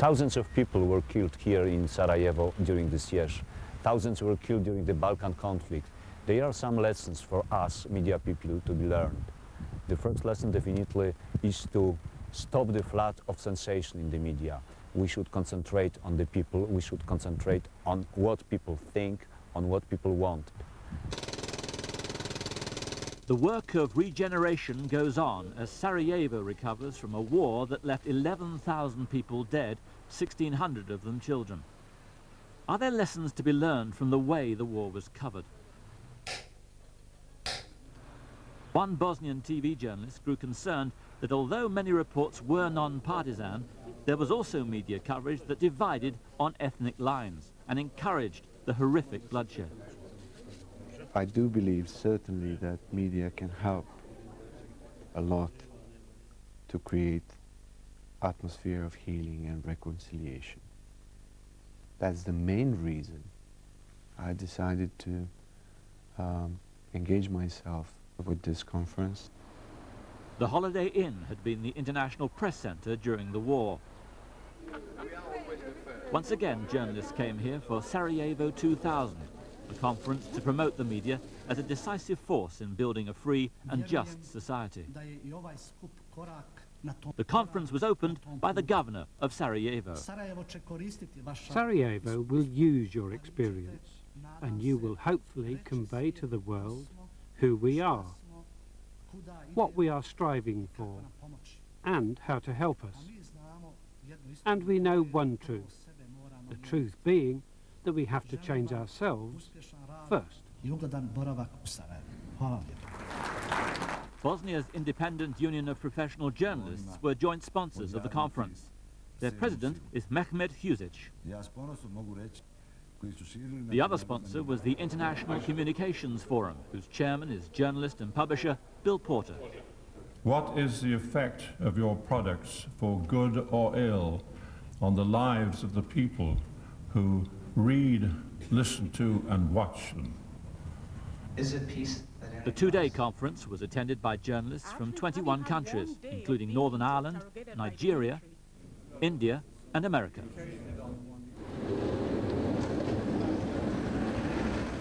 Thousands of people were killed here in Sarajevo during the siege. Thousands were killed during the Balkan conflict. There are some lessons for us, media people, to be learned. The first lesson definitely is to stop the flood of sensation in the media. We should concentrate on the people, we should concentrate on what people think, on what people want. The work of regeneration goes on as Sarajevo recovers from a war that left 11,000 people dead, 1,600 of them children. Are there lessons to be learned from the way the war was covered? One Bosnian TV journalist grew concerned that although many reports were non-partisan, there was also media coverage that divided on ethnic lines and encouraged the horrific bloodshed. I do believe certainly that media can help a lot to create atmosphere of healing and reconciliation. That's the main reason I decided to engage myself with this conference. The Holiday Inn had been the international press centre during the war. Once again, journalists came here for Sarajevo 2000, a conference to promote the media as a decisive force in building a free and just society. The conference was opened by the governor of Sarajevo. Sarajevo will use your experience, and you will hopefully convey to the world who we are, what we are striving for, and how to help us. And we know one truth, the truth being that we have to change ourselves first. Bosnia's Independent Union of Professional Journalists were joint sponsors of the conference. Their president is Mehmet Husic. The other sponsor was the International Communications Forum, whose chairman is journalist and publisher Bill Porter. What is the effect of your products, for good or ill, on the lives of the people who read, listen to and watch them? Is it peace? The two-day conference was attended by journalists from 21 countries, including Northern Ireland, Nigeria, India and America.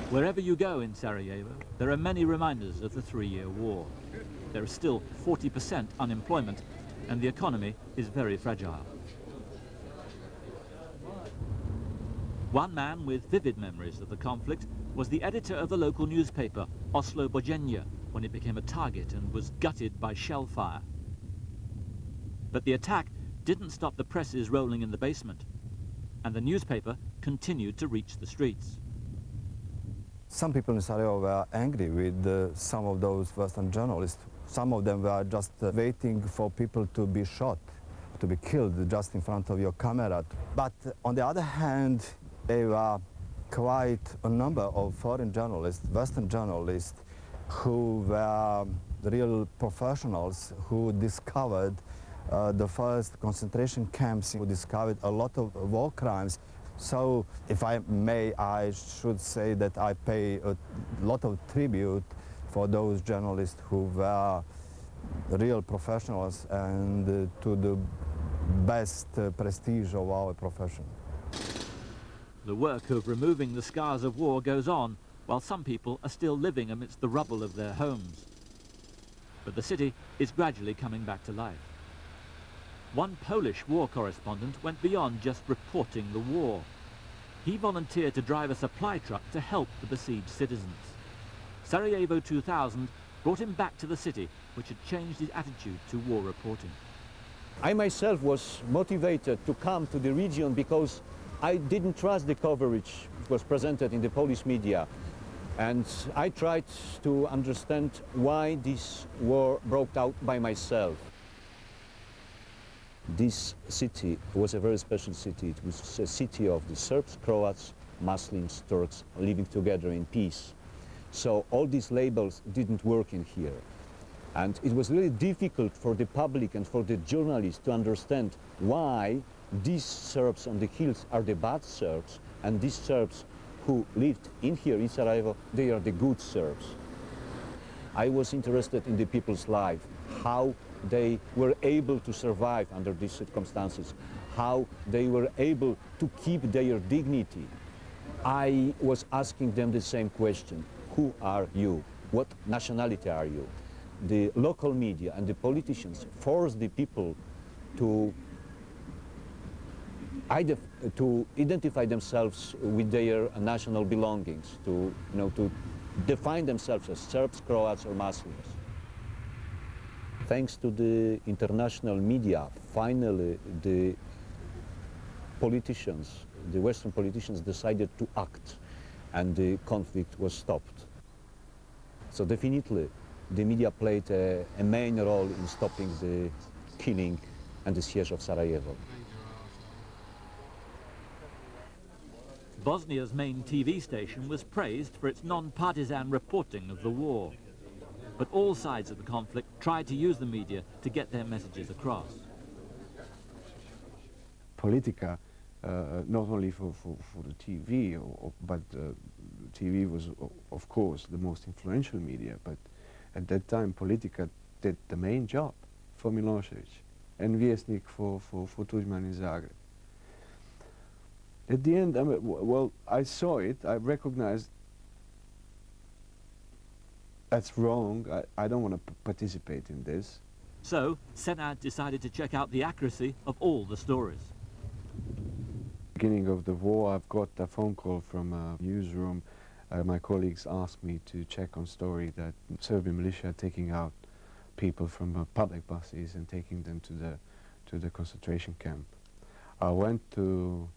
Wherever you go in Sarajevo, there are many reminders of the 3-year war. There is still 40% unemployment, and the economy is very fragile. One man with vivid memories of the conflict was the editor of the local newspaper, Oslo Bojenja, when it became a target and was gutted by shell fire. But the attack didn't stop the presses rolling in the basement, and the newspaper continued to reach the streets. Some people in Sarajevo were angry with some of those Western journalists. Some of them were just waiting for people to be shot, to be killed just in front of your camera. But on the other hand, there were quite a number of foreign journalists, Western journalists, who were real professionals, who discovered the first concentration camps, who discovered a lot of war crimes. So, if I may, I should say that I pay a lot of tribute for those journalists who were real professionals and to the best prestige of our profession. The work of removing the scars of war goes on, while some people are still living amidst the rubble of their homes. But the city is gradually coming back to life. One Polish war correspondent went beyond just reporting the war. He volunteered to drive a supply truck to help the besieged citizens. Sarajevo 2000 brought him back to the city, which had changed his attitude to war reporting. I myself was motivated to come to the region because I didn't trust the coverage that was presented in the Polish media. And I tried to understand why this war broke out by myself. This city was a very special city. It was a city of the Serbs, Croats, Muslims, Turks living together in peace. So all these labels didn't work in here. And it was really difficult for the public and for the journalists to understand why these Serbs on the hills are the bad Serbs, and these Serbs who lived in here in Sarajevo, they are the good Serbs. I was interested in the people's life, how they were able to survive under these circumstances, how they were able to keep their dignity. I was asking them the same question: who are you? What nationality are you? The local media and the politicians force the people to identify themselves with their national belongings, to define themselves as Serbs, Croats, or Muslims. Thanks to the international media, finally the politicians, the Western politicians, decided to act, and the conflict was stopped. So definitely, the media played a main role in stopping the killing and the siege of Sarajevo. Bosnia's main TV station was praised for its non-partisan reporting of the war. But all sides of the conflict tried to use the media to get their messages across. Politica, not only for the TV, but TV was, of course, the most influential media, but at that time Politica did the main job for Milosevic and Vjesnik for Tudjman in Zagreb. At the end, well, I saw it, I recognized that's wrong, I don't want to participate in this. So, Senad decided to check out the accuracy of all the stories. Beginning of the war, I've got a phone call from a newsroom. My colleagues asked me to check on story that Serbian militia are taking out people from public buses and taking them to the concentration camp. I went to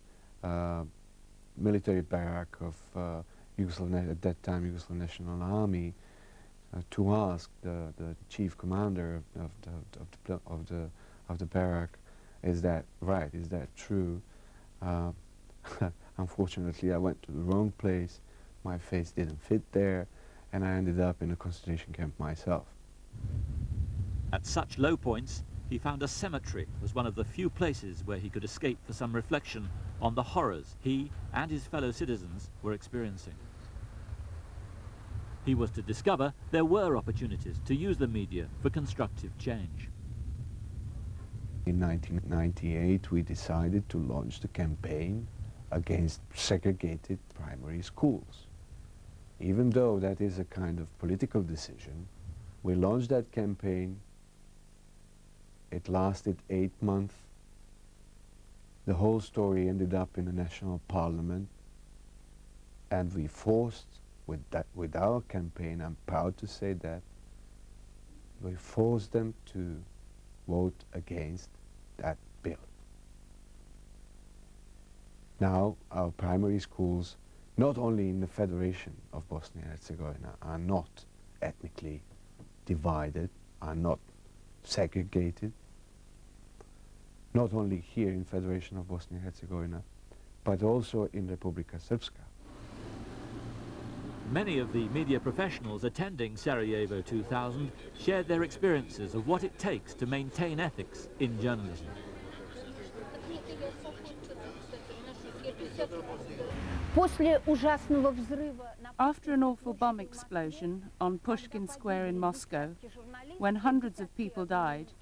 military barrack of at that time Yugoslav National Army to ask the chief commander of the barrack, is that right? Is that true? Unfortunately, I went to the wrong place. My face didn't fit there, and I ended up in a concentration camp myself. At such low points, he found a cemetery as one of the few places where he could escape for some reflection on the horrors he and his fellow citizens were experiencing. He was to discover there were opportunities to use the media for constructive change. In 1998, we decided to launch the campaign against segregated primary schools. Even though that is a kind of political decision, we launched that campaign. It lasted 8 months. The whole story ended up in the national parliament, and we forced, with our campaign, I'm proud to say that, we forced them to vote against that bill. Now our primary schools, not only in the Federation of Bosnia and Herzegovina, are not ethnically divided, are not segregated, not only here in Federation of Bosnia and Herzegovina, but also in Republika Srpska. Many of the media professionals attending Sarajevo 2000 shared their experiences of what it takes to maintain ethics in journalism. After an awful bomb explosion on Pushkin Square in Moscow, when hundreds of people died,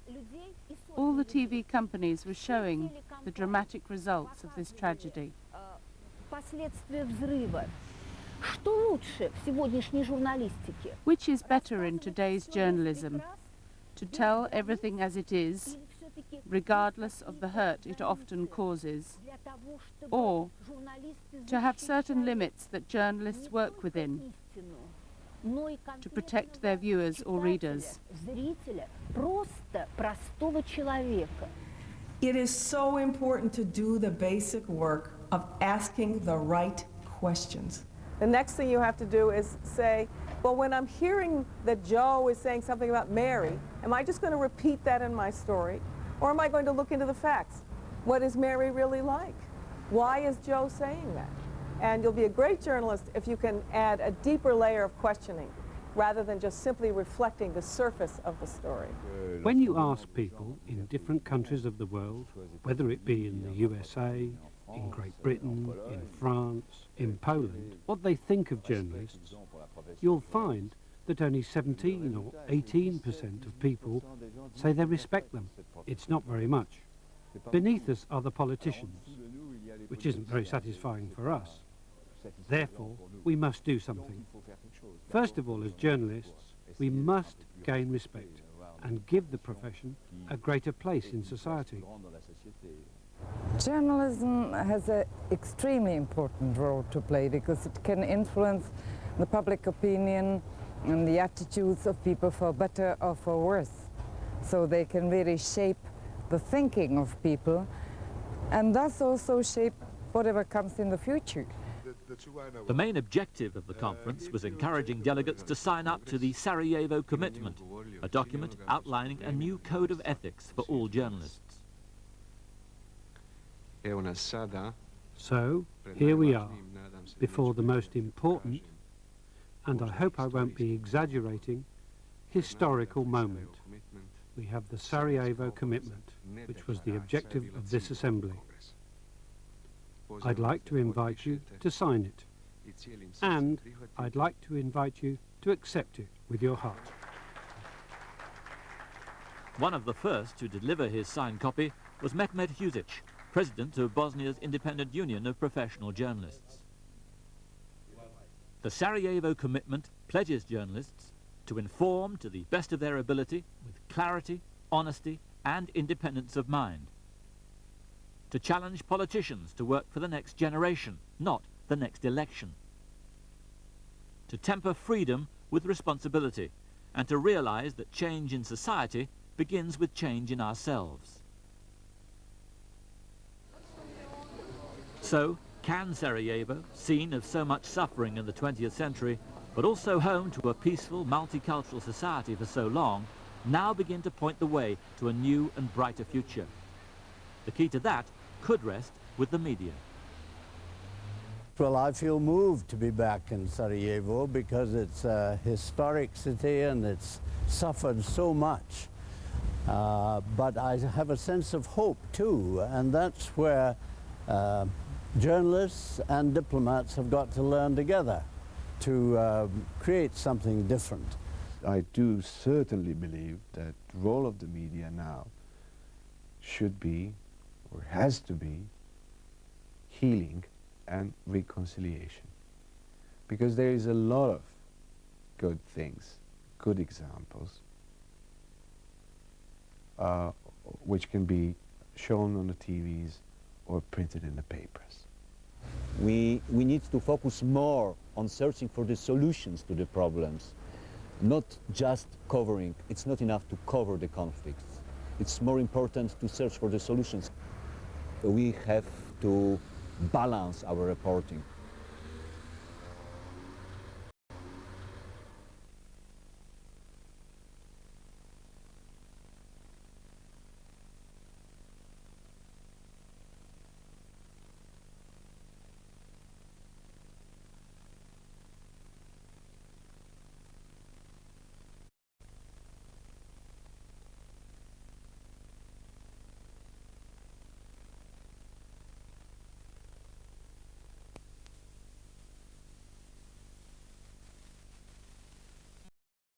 all the TV companies were showing the dramatic results of this tragedy. Which is better in today's journalism? To tell everything as it is, regardless of the hurt it often causes, or to have certain limits that journalists work within, to protect their viewers or readers? It is so important to do the basic work of asking the right questions. The next thing you have to do is say, well, when I'm hearing that Joe is saying something about Mary, am I just going to repeat that in my story? Or am I going to look into the facts? What is Mary really like? Why is Joe saying that? And you'll be a great journalist if you can add a deeper layer of questioning rather than just simply reflecting the surface of the story. When you ask people in different countries of the world, whether it be in the USA, in Great Britain, in France, in Poland, what they think of journalists, you'll find that only 17 or 18% of people say they respect them. It's not very much. Beneath us are the politicians, which isn't very satisfying for us. Therefore, we must do something. First of all, as journalists, we must gain respect and give the profession a greater place in society. Journalism has an extremely important role to play because it can influence the public opinion and the attitudes of people for better or for worse. So they can really shape the thinking of people and thus also shape whatever comes in the future. The main objective of the conference was encouraging delegates to sign up to the Sarajevo Commitment, a document outlining a new code of ethics for all journalists. So, here we are, before the most important, and I hope I won't be exaggerating, historical moment. We have the Sarajevo Commitment, which was the objective of this assembly. I'd like to invite you to sign it, and I'd like to invite you to accept it with your heart. One of the first to deliver his signed copy was Mehmet Husic, president of Bosnia's Independent Union of Professional Journalists. The Sarajevo Commitment pledges journalists to inform to the best of their ability with clarity, honesty and independence of mind. To challenge politicians to work for the next generation, not the next election. To temper freedom with responsibility and to realize that change in society begins with change in ourselves. So, can Sarajevo, scene of so much suffering in the 20th century, but also home to a peaceful, multicultural society for so long, now begin to point the way to a new and brighter future? The key to that could rest with the media. Well, I feel moved to be back in Sarajevo because it's a historic city and it's suffered so much. But I have a sense of hope too, and that's where journalists and diplomats have got to learn together to create something different. I do certainly believe that the role of the media now should be, or has to be, healing and reconciliation. Because there is a lot of good things, good examples, which can be shown on the TVs or printed in the papers. We need to focus more on searching for the solutions to the problems, not just covering. It's not enough to cover the conflicts. It's more important to search for the solutions. We have to balance our reporting.